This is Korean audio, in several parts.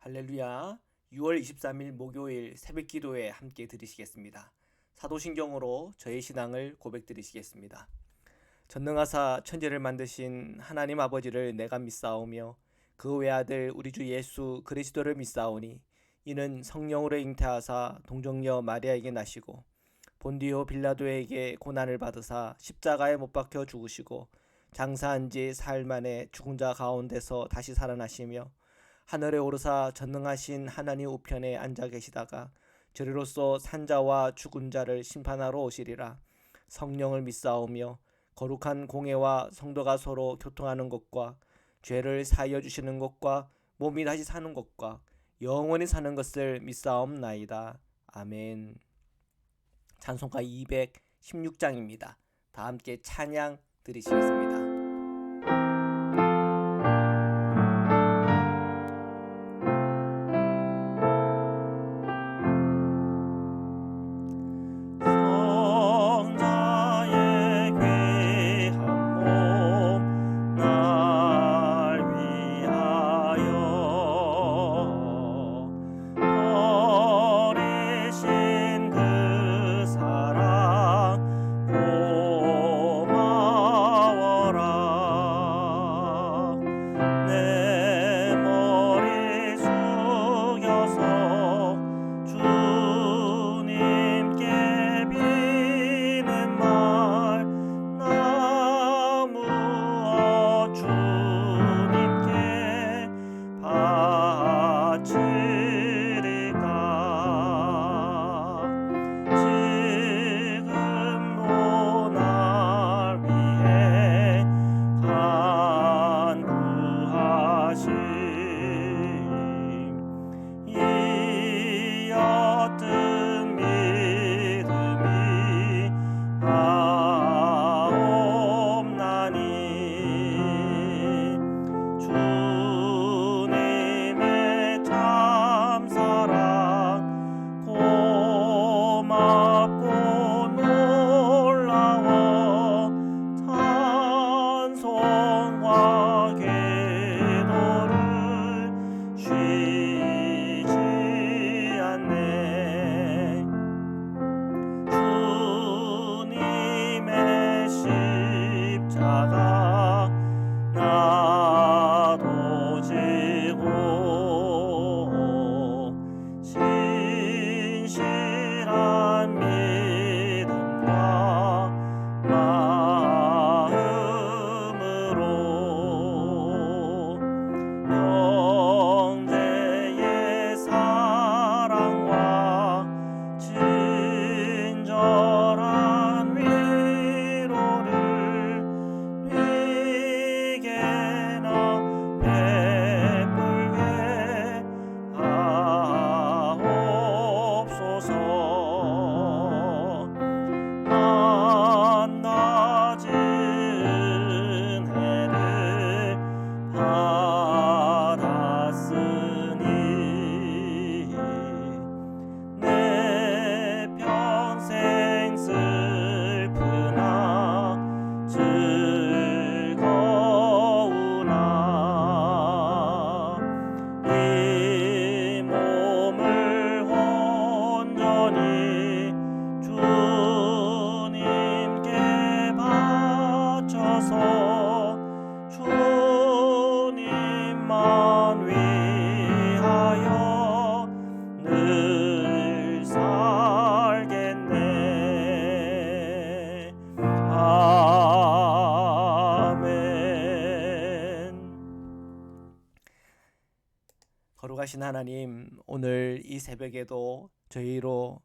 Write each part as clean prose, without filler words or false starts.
할렐루야. 6월 23일 목요일 새벽 기도에 함께 들으시겠습니다. 사도신경으로 저의 신앙을 고백드리시겠습니다. 전능하사 천지를 만드신 하나님 아버지를 내가 믿사오며 그 외아들 우리 주 예수 그리스도를 믿사오니 이는 성령으로 잉태하사 동정녀 마리아에게 나시고 본디오 빌라도에게 고난을 받으사 십자가에 못 박혀 죽으시고 장사한 지 사흘 만에 죽은 자 가운데서 다시 살아나시며 하늘에 오르사 전능하신 하나님 우편에 앉아 계시다가 저리로서 산자와 죽은 자를 심판하러 오시리라. 성령을 믿사오며 거룩한 공회와 성도가 서로 교통하는 것과 죄를 사하여 주시는 것과 몸이 다시 사는 것과 영원히 사는 것을 믿사옵나이다. 아멘. 찬송가 216장입니다. 다 함께 찬양 드리시겠습니다. 거룩하신 하나님, 오늘 이 새벽에도 저희로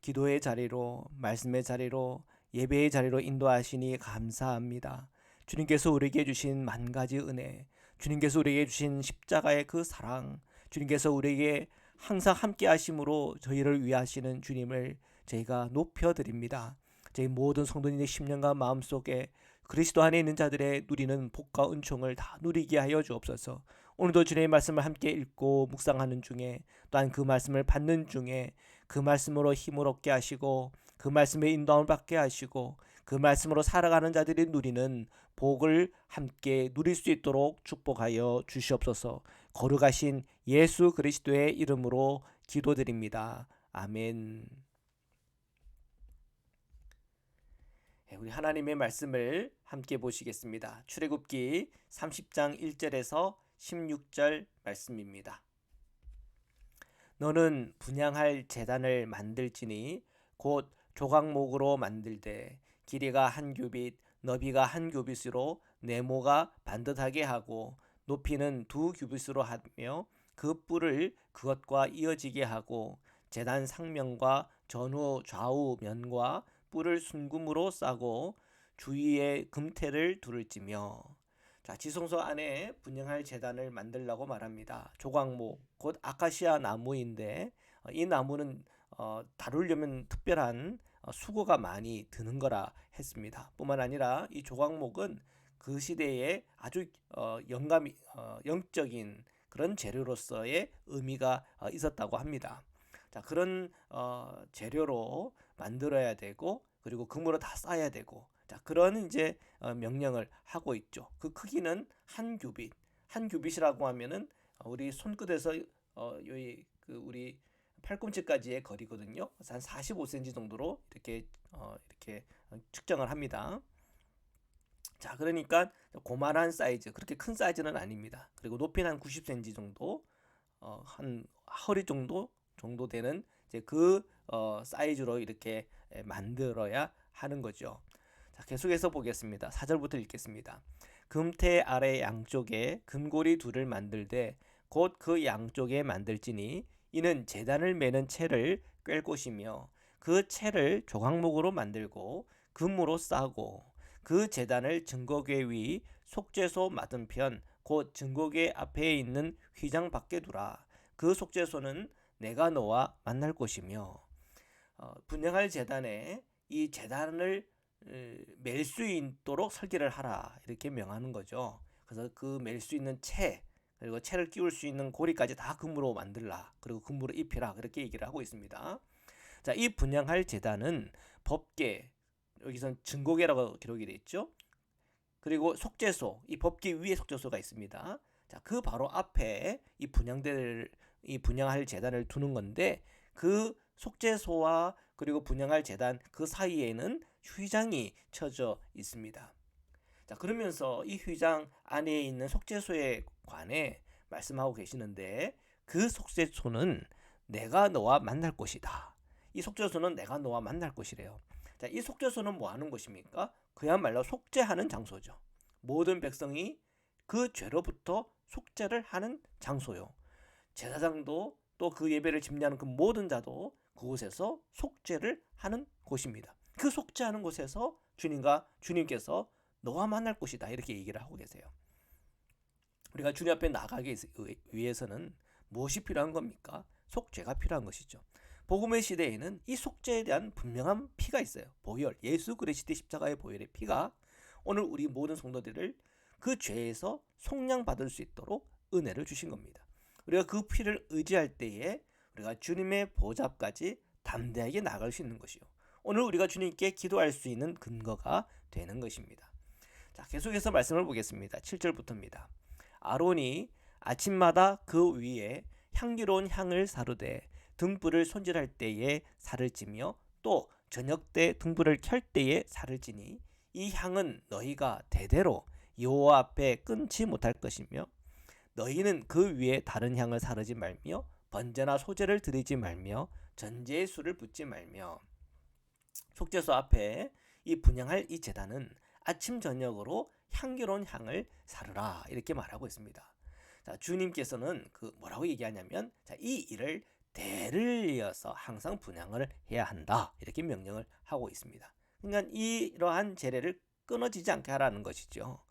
기도의 자리로, 말씀의 자리로, 예배의 자리로 인도하시니 감사합니다. 주님께서 우리에게 주신 만 가지 은혜, 주님께서 우리에게 주신 십자가의 그 사랑, 주님께서 우리에게 항상 함께 하심으로 저희를 위하시는 주님을 저희가 높여드립니다. 저희 모든 성도님의 심령과 마음속에 그리스도 안에 있는 자들의 누리는 복과 은총을 다 누리게 하여 주옵소서. 오늘도 주님의 말씀을 함께 읽고 묵상하는 중에, 또한 그 말씀을 받는 중에 그 말씀으로 힘을 얻게 하시고 그 말씀의 인도함을 받게 하시고 그 말씀으로 살아가는 자들이 누리는 복을 함께 누릴 수 있도록 축복하여 주시옵소서. 거룩하신 예수 그리스도의 이름으로 기도드립니다. 아멘. 우리 하나님의 말씀을 함께 보시겠습니다. 출애굽기 30장 1절에서 16절 말씀입니다. 너는 분향할 제단을 만들지니 곧 조각목으로 만들되 길이가 한 규빗 너비가 한 규빗으로 네모가 반듯하게 하고 높이는 2규빗으로 하며 그 뿔을 그것과 이어지게 하고 제단 상면과 전후 좌우 면과 뿔을 순금으로 싸고 주위에 금태를 두를지며. 자, 지성소 안에 분향할 제단을 만들라고 말합니다. 조각목 곧 아카시아 나무인데 이 나무는 다루려면 특별한 수고가 많이 드는 거라 했습니다. 뿐만 아니라 이 조각목은 그 시대에 아주 영적인 그런 재료로서의 의미가 있었다고 합니다. 자, 그런 재료로 만들어야 되고 그리고 금으로 다 쌓아야 되고, 자, 그런 이제 명령을 하고 있죠. 그 크기는 한 규빗. 한 규빗이라고 하면은 우리 손끝에서 여기 그 우리 팔꿈치까지의 거리거든요. 한 45cm 정도로 이렇게 측정을 합니다. 자, 그러니까 고만한 사이즈, 그렇게 큰 사이즈는 아닙니다. 그리고 높이는 한 90cm 정도, 한 허리 정도 되는 이제 그 사이즈로 이렇게 만들어야 하는 거죠. 자, 계속해서 보겠습니다. 4절부터 읽겠습니다. 금태 아래 양쪽에 금고리 둘을 만들되 곧 그 양쪽에 만들지니 이는 제단을 매는 채를 꿰 곳이며 그 채를 조각목으로 만들고 금으로 싸고 그 제단을 증거궤 위 속죄소 맞은편 곧 증거궤 앞에 있는 휘장 밖에 두라. 그 속죄소는 내가 너와 만날 곳이며. 분향할 제단에 이 제단을 맬 수 있도록 설계를 하라, 이렇게 명하는 거죠. 그래서 그 맬 수 있는 채 그리고 채를 끼울 수 있는 고리까지 다 금으로 만들라, 그리고 금으로 입히라, 그렇게 얘기를 하고 있습니다. 자, 이 분향할 제단은 법궤, 여기선 증거궤라고 기록이 되어 있죠. 그리고 속죄소, 이 법궤 위에 속죄소가 있습니다. 자, 그 바로 앞에 이 분향할 제단을 두는 건데, 그 속죄소와 그리고 분향할 제단 그 사이에는 휘장이 쳐져 있습니다. 자, 그러면서 이 휘장 안에 있는 속죄소에 관해 말씀하고 계시는데, 그 속죄소는 내가 너와 만날 곳이다. 이 속죄소는 내가 너와 만날 곳이래요. 자, 이 속죄소는 뭐 하는 곳입니까? 그야말로 속죄하는 장소죠. 모든 백성이 그 죄로부터 속죄를 하는 장소요. 제사장도 또 그 예배를 집례하는 그 모든 자도 그곳에서 속죄를 하는 곳입니다. 그 속죄하는 곳에서 주님께서 너와 만날 곳이다, 이렇게 얘기를 하고 계세요. 우리가 주님 앞에 나가기 위해서는 무엇이 필요한 겁니까? 속죄가 필요한 것이죠. 복음의 시대에는 이 속죄에 대한 분명한 피가 있어요. 보혈, 예수 그리스도의 십자가의 보혈의 피가 오늘 우리 모든 성도들을 그 죄에서 속량받을 수 있도록 은혜를 주신 겁니다. 우리가 그 피를 의지할 때에 우리가 주님의 보좌까지 담대하게 나갈 수 있는 것이요, 오늘 우리가 주님께 기도할 수 있는 근거가 되는 것입니다. 자, 계속해서 말씀을 보겠습니다. 7절부터입니다. 아론이 아침마다 그 위에 향기로운 향을 사르되 등불을 손질할 때에 살을 찌며 또 저녁 때 등불을 켤 때에 살을 찌니 이 향은 너희가 대대로 여호와 앞에 끊지 못할 것이며 너희는 그 위에 다른 향을 사르지 말며 번제나 소제를 드리지 말며 전제의 술을 붓지 말며. 속죄소 앞에 이 분향할 이 제단은 아침 저녁으로 향기로운 향을 사르라, 이렇게 말하고 있습니다. 자, 주님께서는 그 뭐라고 얘기하냐면, 자, 이 일을 대를 이어서 항상 분향을 해야 한다, 이렇게 명령을 하고 있습니다. 그러니까 이러한 제례를 끊어지지 않게 하라는 것이죠.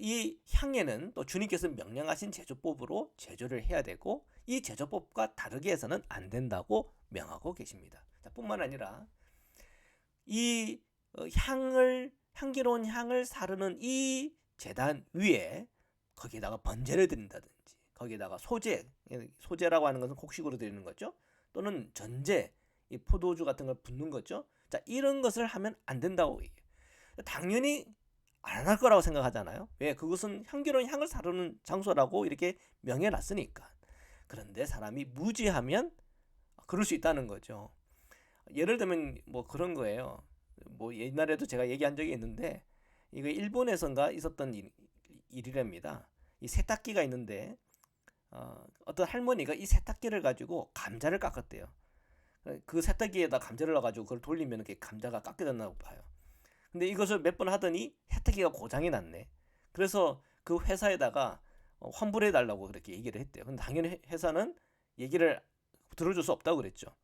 이 향에는 또 주님께서 명령하신 제조법으로 제조를 해야 되고 이 제조법과 다르게 해서는 안 된다고 명하고 계십니다. 자, 뿐만 아니라 이 향기로운 향을 사르는 이 제단 위에 거기에다가 번제를 드린다든지 거기에다가 소제라고 하는 것은 곡식으로 드리는 거죠. 또는 전제, 이 포도주 같은 걸 붓는 거죠. 자, 이런 것을 하면 안 된다고 얘기해요. 당연히 안 할 거라고 생각하잖아요. 왜? 그것은 향기로운 향을 사르는 장소라고 이렇게 명해놨으니까. 그런데 사람이 무지하면 그럴 수 있다는 거죠. 예를 들면 뭐 그런 거예요. 뭐 옛날에도 제가 얘기한 적이 있는데, 이거 일본에선가 있었던 일이랍니다. 이 세탁기가 있는데 어떤 할머니가 이 세탁기를 가지고 감자를 깎았대요. 그 세탁기에다 감자를 넣어가지고 그걸 돌리면 이렇게 감자가 깎여졌나 봐요. 근데 이것을 몇 번 하더니 세탁기가 고장이 났네. 그래서 그 회사에다가 환불해 달라고 그렇게 얘기를 했대요. 근데 당연히 회사는 얘기를 들어줄 수 없다고 그랬죠.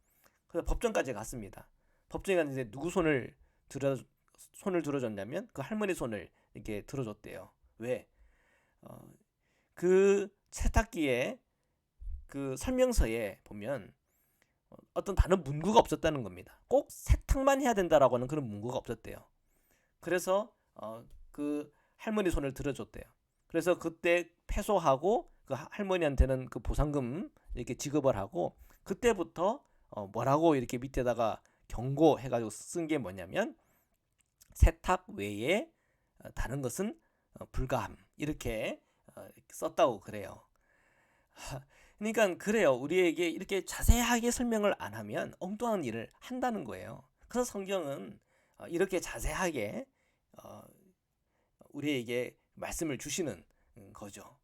그래서 법정까지 갔습니다. 법정에 갔는데 누구 손을 들어줬냐면 그 할머니 손을 이렇게 들어줬대요. 왜? 그 세탁기에 그 설명서에 보면 어떤 다른 문구가 없었다는 겁니다. 꼭 세탁만 해야 된다라고 하는 그런 문구가 없었대요. 그래서 그 할머니 손을 들어줬대요. 그래서 그때 패소하고 그 할머니한테는 그 보상금 이렇게 지급을 하고, 그때부터 뭐라고 이렇게 밑에다가 경고해가지고 쓴 게 뭐냐면 세탁 외에 다른 것은 불가함, 이렇게 썼다고 그래요. 그러니까 그래요. 우리에게 이렇게 자세하게 설명을 안 하면 엉뚱한 일을 한다는 거예요. 그래서 성경은 이렇게 자세하게 우리에게 말씀을 주시는 거죠.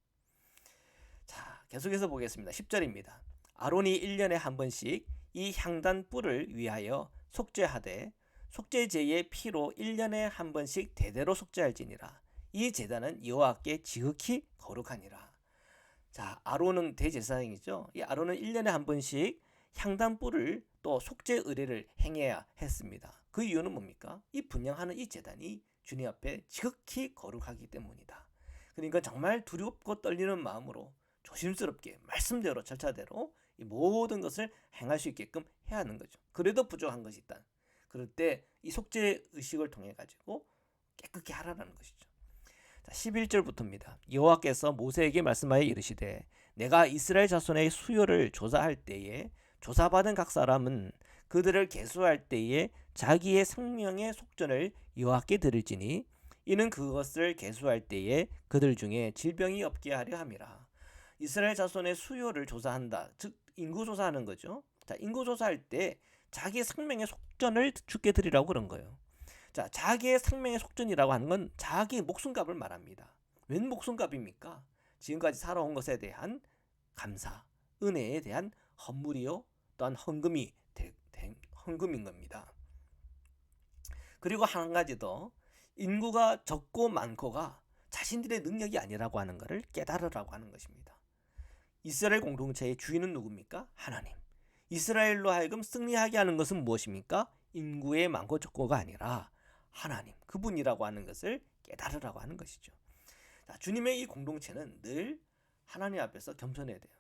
자, 계속해서 보겠습니다. 10절입니다. 아론이 1년에 한 번씩 이 향단 뿔을 위하여 속죄하되 속죄제의 피로 1년에 한 번씩 대대로 속죄할지니라. 이 제단은 여호와께 지극히 거룩하니라. 자, 아론은 대제사장이죠. 이 아론은 1년에 한 번씩 향단 뿔을 또 속죄 의례를 행해야 했습니다. 그 이유는 뭡니까? 이 분향하는 이 제단이 주님 앞에 지극히 거룩하기 때문이다. 그러니까 정말 두렵고 떨리는 마음으로 조심스럽게 말씀대로 절차대로 이 모든 것을 행할 수 있게끔 해야 하는 거죠. 그래도 부족한 것이 있다. 그럴 때 이 속죄 의식을 통해 가지고 깨끗게 하라는 것이죠. 자, 11절부터입니다. 여호와께서 모세에게 말씀하여 이르시되 내가 이스라엘 자손의 수요를 조사할 때에 조사받은 각 사람은 그들을 계수할 때에 자기의 생명의 속전을 여호와께 드릴지니 이는 그것을 계수할 때에 그들 중에 질병이 없게 하려 함이라. 이스라엘 자손의 수요를 조사한다. 즉 인구 조사하는 거죠. 자, 인구 조사할 때 자기의 생명의 속전을 주께 드리라고 그런 거예요. 자, 자기의 생명의 속전이라고 하는 건 자기의 목숨값을 말합니다. 웬 목숨값입니까? 지금까지 살아온 것에 대한 감사, 은혜에 대한 헌물이요, 또한 헌금인 겁니다. 그리고 한 가지 더, 인구가 적고 많고가 자신들의 능력이 아니라고 하는 것을 깨달으라고 하는 것입니다. 이스라엘 공동체의 주인은 누굽니까? 하나님. 이스라엘로 하여금 승리하게 하는 것은 무엇입니까? 인구의 많고 적고가 아니라 하나님, 그분이라고 하는 것을 깨달으라고 하는 것이죠. 자, 주님의 이 공동체는 늘 하나님 앞에서 겸손해야 돼요.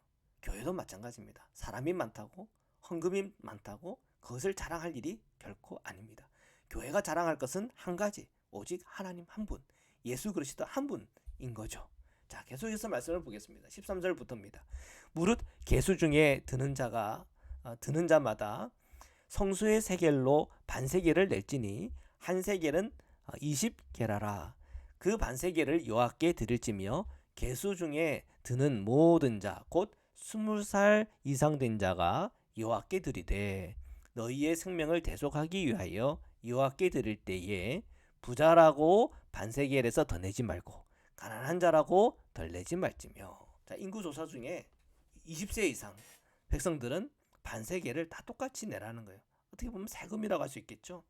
교회도 마찬가지입니다. 사람이 많다고, 헌금이 많다고 그것을 자랑할 일이 결코 아닙니다. 교회가 자랑할 것은 한 가지, 오직 하나님 한 분, 예수 그리스도 한 분인 거죠. 자, 계속해서 말씀을 보겠습니다. 13절부터입니다. 무릇 계수 중에 드는 자마다 성수의 세겔로 반세겔을 낼지니 한 세겔은 20게라라. 그 반세겔을 여호와께 드릴지며 계수 중에 드는 모든 자 곧 20살 이상 된 자가 여호와께 드리되 너희의 생명을 대속하기 위하여 여호와께 드릴 때에 부자라고 반세겔에서 더 내지 말고 가난한 자라고 덜 내지 말지며. 자, 인구 조사 중에 20세 이상 백성들은 반세겔을 다 똑같이 내라는 거예요. 어떻게 보면 세금이라고 할 수 있겠죠.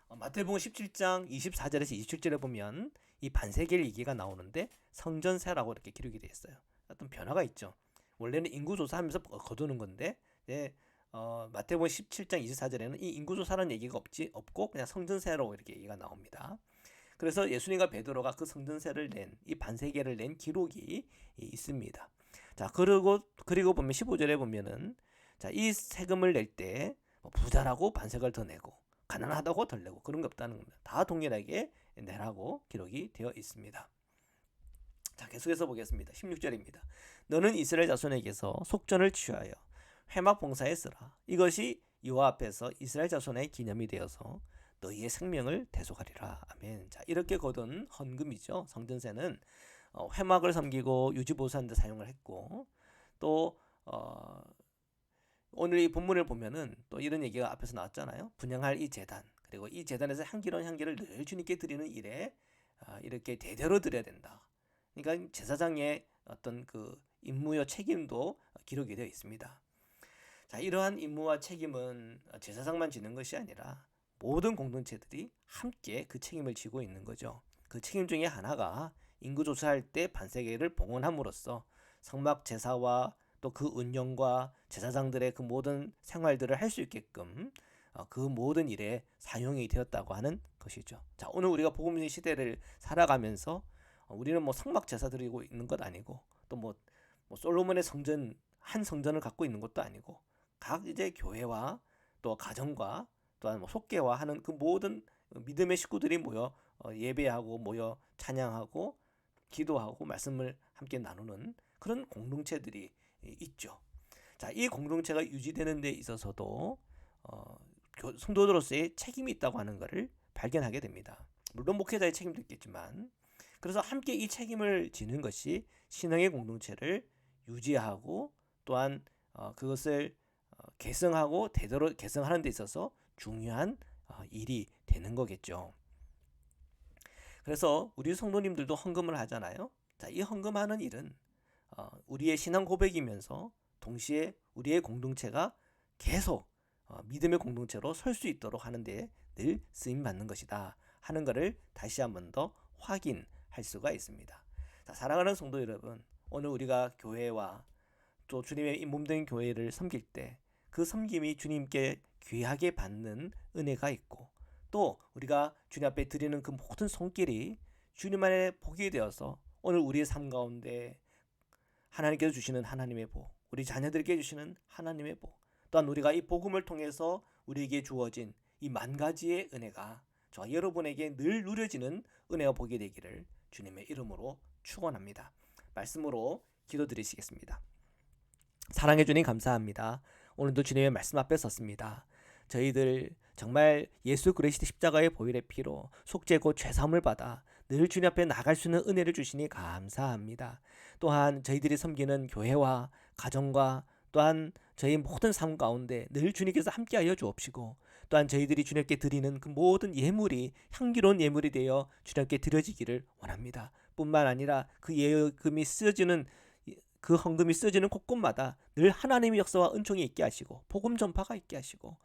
마태복음 17장 24절에서 27절에 보면 이 반세겔 얘기가 나오는데 성전세라고 이렇게 기록이 되어 있어요. 어떤 변화가 있죠. 원래는 인구조사하면서 거두는 건데 마태복음 17장 24절에는 이 인구조사라는 얘기가 없고 그냥 성전세로 이렇게 얘기가 나옵니다. 그래서 예수님과 베드로가 그 성전세를 낸, 이 반세겔을 낸 기록이 있습니다. 자, 그리고 보면 15절에 보면은 자, 이 세금을 낼 때 부자라고 반세겔을 더 내고 가난하다고 덜 내고 그런 게 없다는 겁니다. 다 동일하게 내라고 기록이 되어 있습니다. 자, 계속해서 보겠습니다. 16절입니다. 너는 이스라엘 자손에게서 속전을 취하여 회막 봉사에 쓰라. 이것이 여호와 앞에서 이스라엘 자손의 기념이 되어서 너희의 생명을 대속하리라. 아멘. 자, 이렇게 거둔 헌금이죠. 성전세는 회막을 섬기고 유지보수하는 데 사용을 했고, 또 오늘 이 본문을 보면은 또 이런 얘기가 앞에서 나왔잖아요. 분양할 이 제단, 그리고 이 제단에서 향기로운 향기를 늘 주님께 드리는 일에 이렇게 대대로 드려야 된다. 그러니까 제사장의 어떤 그 임무와 책임도 기록이 되어 있습니다. 자, 이러한 임무와 책임은 제사장만 지는 것이 아니라 모든 공동체들이 함께 그 책임을 지고 있는 거죠. 그 책임 중에 하나가 인구 조사할 때 반세계를 봉헌함으로써 성막 제사와 또 그 운영과 제사장들의 그 모든 생활들을 할 수 있게끔 그 모든 일에 사용이 되었다고 하는 것이죠. 자, 오늘 우리가 복음의 시대를 살아가면서 우리는 뭐 성막 제사 드리고 있는 것 아니고 또 뭐 솔로몬의 성전 한 성전을 갖고 있는 것도 아니고 각 이제 교회와 또 가정과 또한 뭐 속계와 하는 그 모든 믿음의 식구들이 모여 예배하고 모여 찬양하고 기도하고 말씀을 함께 나누는 그런 공동체들이 있죠. 자, 이 공동체가 유지되는 데 있어서도 성도들로서의 책임이 있다고 하는 것을 발견하게 됩니다. 물론 목회자의 책임도 있겠지만, 그래서 함께 이 책임을 지는 것이 신앙의 공동체를 유지하고 또한 그것을 계승하고 대대로 계승하는 데 있어서 중요한 일이 되는 거겠죠. 그래서 우리 성도님들도 헌금을 하잖아요. 자, 이 헌금하는 일은 우리의 신앙 고백이면서 동시에 우리의 공동체가 계속 믿음의 공동체로 설 수 있도록 하는데 늘 쓰임 받는 것이다 하는 것을 다시 한 번 더 확인할 수가 있습니다. 자, 사랑하는 성도 여러분, 오늘 우리가 교회와 또 주님의 몸된 교회를 섬길 때 그 섬김이 주님께 귀하게 받는 은혜가 있고, 또 우리가 주님 앞에 드리는 그 모든 손길이 주님 안에 복이 되어서 오늘 우리의 삶 가운데 하나님께서 주시는 하나님의 복, 우리 자녀들에게 주시는 하나님의 복, 또한 우리가 이 복음을 통해서 우리에게 주어진 이 만 가지의 은혜가 저와 여러분에게 늘 누려지는 은혜와 복이 되기를 주님의 이름으로 축원합니다. 말씀으로 기도드리시겠습니다. 사랑해 주님 감사합니다. 오늘도 주님의 말씀 앞에 섰습니다. 저희들 정말 예수 그리스도 십자가의 보혈의 피로 속죄고 죄사함을 받아 늘 주님 앞에 나갈 수 있는 은혜를 주시니 감사합니다. 또한 저희들이 섬기는 교회와 가정과 또한 저희 모든 삶 가운데 늘 주님께서 함께하여 주옵시고, 또한 저희들이 주님께 드리는 그 모든 예물이 향기로운 예물이 되어 주님께 드려지기를 원합니다. 뿐만 아니라 그 예금이 쓰여지는 그 헌금이 쓰여지는 곳곳마다 늘 하나님의 역사와 은총이 있게 하시고 복음 전파가 있게 하시고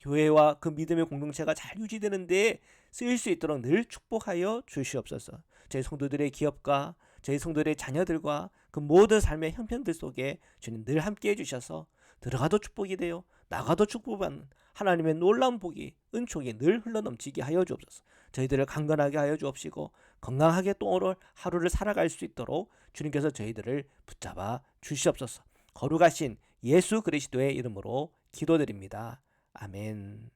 교회와 그 믿음의 공동체가 잘 유지되는 데에 쓰일 수 있도록 늘 축복하여 주시옵소서. 저희 성도들의 기업과 저희 성도들의 자녀들과 그 모든 삶의 형편들 속에 주님 늘 함께해 주셔서 들어가도 축복이 되어 나가도 축복받는 하나님의 놀라운 복이 은총이 늘 흘러넘치게 하여 주옵소서. 저희들을 강건하게 하여 주옵시고 건강하게 또 오늘 하루를 살아갈 수 있도록 주님께서 저희들을 붙잡아 주시옵소서. 거룩하신 예수 그리스도의 이름으로 기도드립니다. 아멘.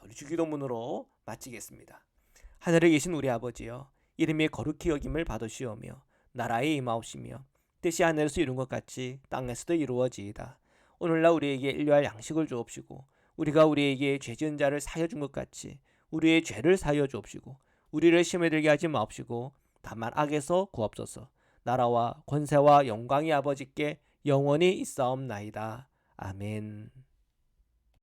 우리 주기도문으로 마치겠습니다. 하늘에 계신 우리 아버지여, 이름이 거룩히 여김을 받으시오며 나라에 임하옵시며 뜻이 하늘에서 이룬 것 같이 땅에서도 이루어지이다. 오늘날 우리에게 일용할 양식을 주옵시고 우리가 우리에게 죄 지은 자를 사하여 준 것 같이 우리의 죄를 사하여 주옵시고 우리를 시험에 들게 하지 마옵시고 다만 악에서 구하옵소서. 나라와 권세와 영광이 아버지께 영원히 있사옵나이다. 아멘.